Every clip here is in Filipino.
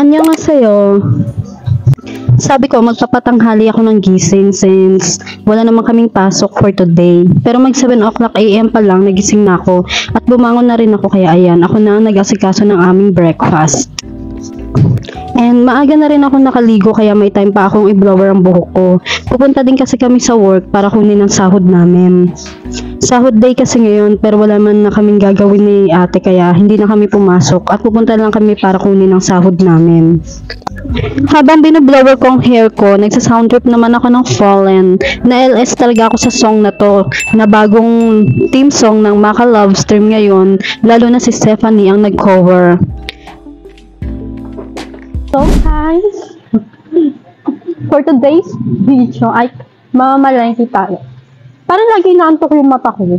Annyeonghaseyo. Sabi ko, magpapatanghali ako ng gising since wala naman kaming pasok for today. Pero mag 7 o'clock AM pa lang, nagising na ako at bumangon na rin ako kaya ayan, ako na ang nag-asikaso ng aming breakfast. And maaga na rin ako nakaligo kaya may time pa akong i-blower ang buhok ko. Pupunta din kasi kami sa work para kunin ang sahod namin. Sahod day kasi ngayon pero wala man na kaming gagawin ni ate kaya hindi na kami pumasok at pupunta lang kami para kunin ang sahod namin. Habang binublower ko ang hair ko, nagsa-sound trip naman ako ng Fallen. Na-LS talaga ako sa song na to, na bagong theme song ng Maka Love Stream ngayon, lalo na si Stephanie ang nag-cover. So guys, for today's video ay mamamalengke tayo. Parang lagi naantok yung mata ko.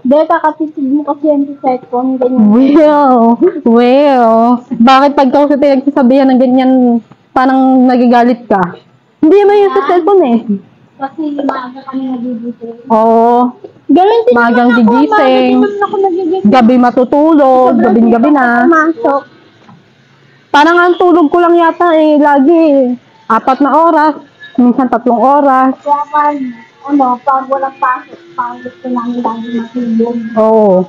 Beka, katitig mo kasi yung second, ganyan. Well, bakit pag kasi pinagsasabihan ng ganyan, parang nagagalit ka? Hindi naman yung sa cellphone eh. Kasi maaga kami nagigising. Oo. Ganun din Magang naman ako, gigising, maaga din ako nagigising. gabi matutulog, gabi na. Pumasok. Parang ang tulog ko lang yata eh, lagi 4 na oras, minsan 3 oras. Kaya pag walang pasok, pag gusto namin lagi matulog. Oo.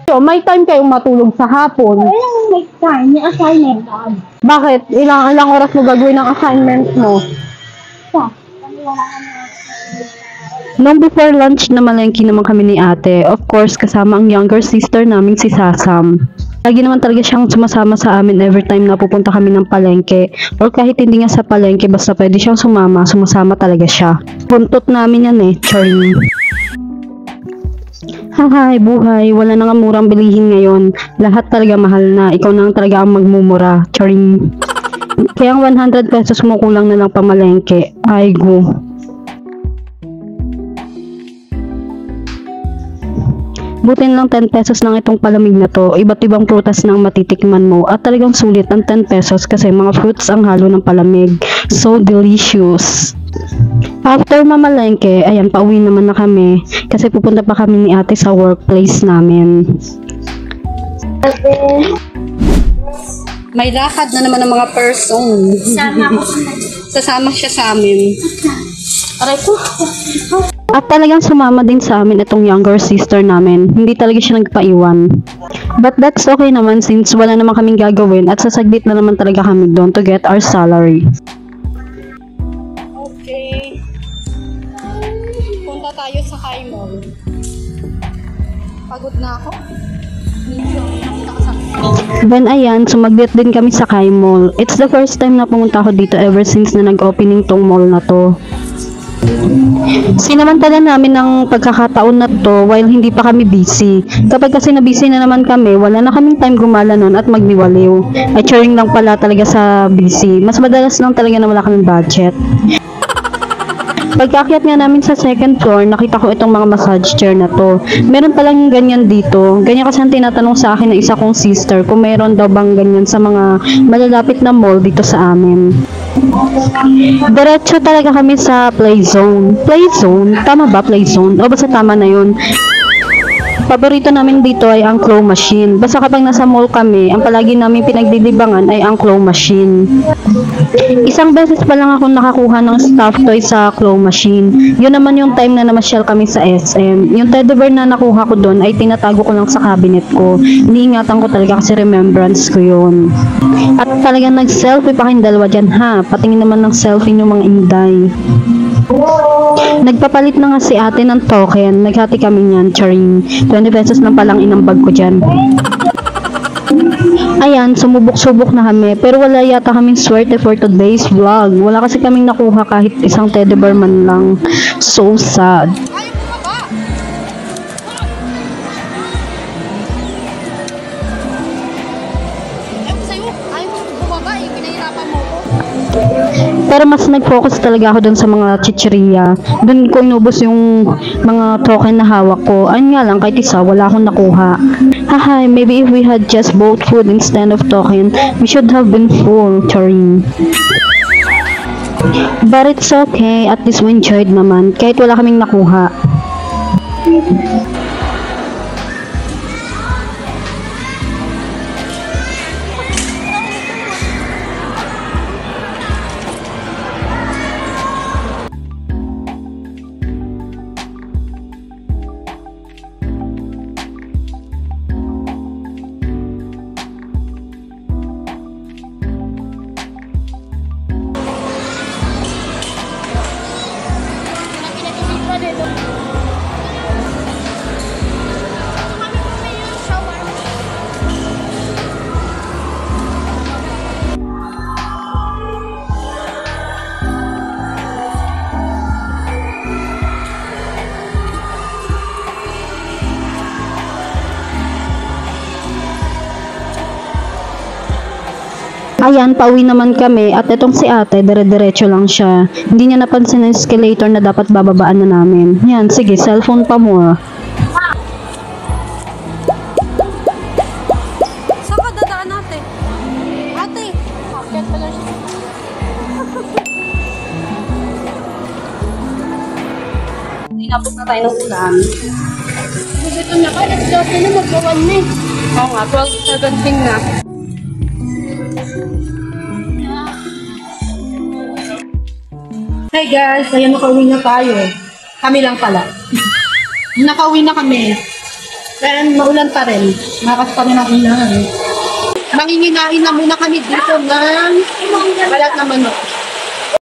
So, may time kayong matulog sa hapon. Kailan next time, yung assignment dog. Bakit? Ilang oras mo gagawin ang assignment mo? Sa, kasi wala ka na. Nung before lunch na malengke naman kami ni ate, of course kasama ang younger sister namin si Sasam. Lagi naman talaga siyang sumasama sa amin every time na pupunta kami ng palengke. Or kahit hindi nga sa palengke, basta pwede siyang sumasama talaga siya. Buntot namin yan eh, charing. Hahay, buhay, wala na nga murang bilihin ngayon. Lahat talaga mahal na, ikaw na talaga ang magmumura, charing. Kaya ang 100 pesos mo kulang na lang pamalengke. Ay go. Butin lang 10 pesos lang itong palamig na to. Iba't ibang prutas nang matitikman mo. At talagang sulit ang 10 pesos kasi mga fruits ang halo ng palamig. So delicious. After mamalengke, ayan, pauwi naman na kami. Kasi pupunta pa kami ni ate sa workplace namin. May lakad na naman ng mga person. Sasama siya sa amin. Aray ko. At talagang sumama din sa amin itong younger sister namin. Hindi talaga siya nagpaiwan. But that's okay naman since wala naman kaming gagawin at sasaglit na naman talaga kami doon to get our salary. Okay. Punta tayo sa Kai Mall. Pagod na ako. Then ayan, sumaglit din kami sa Kai Mall. It's the first time na pumunta ako dito ever since na nag-opening tong mall na to. Sinamantala namin ng pagkakataon na to while hindi pa kami busy. Kapag kasi na busy na naman kami, wala na kaming time gumala nun at magniwaliw. Ay charing lang pala talaga sa busy. Mas madalas lang talaga na wala kaming budget. Pagkaakyat nga namin sa second floor, nakita ko itong mga massage chair na to. Meron palang ganyan dito. Ganyan kasi ang tinatanong sa akin ng isa kong sister kung meron daw bang ganyan sa mga malalapit na mall dito sa amin. Diretso talaga kami sa Playzone. Playzone? Tama ba Playzone? O basta tama na yun. Paborito namin dito ay ang claw machine. Basta kapag nasa mall kami, ang palagi namin pinagdilibangan ay ang claw machine. Isang beses pa lang ako nakakuha ng stuffed toy sa claw machine. Yun naman yung time na namasyal kami sa SM. Yung teddy bear na nakuha ko doon ay tinatago ko lang sa cabinet ko. Iniingatan ko talaga kasi remembrance ko yun. At talagang nag-selfie pa kayong dalawa dyan ha. Patingin naman ng selfie yung mga inday. Nagpapalit na nga si ate ng token. Naghati kami niyan, charing. 20 pesos lang palang inambag ko dyan. Ayan, sumubok-subok na kami. Pero wala yata kaming swerte for today's vlog. Wala kasi kaming nakuha kahit isang teddy bear man lang. So sad. Pero mas nag-focus talaga ako dun sa mga chichirya. Dun ko inubos yung mga token na hawak ko. Ayun nga lang, kahit isa, wala akong nakuha. Hahay, maybe if we had just both food instead of token, we should have been full, charing. But it's okay, at least we enjoyed naman, kahit wala kaming nakuha. Ayan, pauwi naman kami at itong si ate, dire-diretso lang siya. Hindi niya napansin ang escalator na dapat bababaan na namin. Yan, sige, cellphone pa mo ah. Saan ka dadaan natin? Ate! Akyat pala siya. Tinapos na tayo ng ulan. Dito na ka, let's go na mag-1 na eh. Oo nga, 12:17 na. Hey guys, ayan nakauwi na tayo. Kami lang pala. Nakauwi na kami. And maulan pa rin. Makas pa rin ang ulan. Manginginain na muna kami dito ng balat na manok.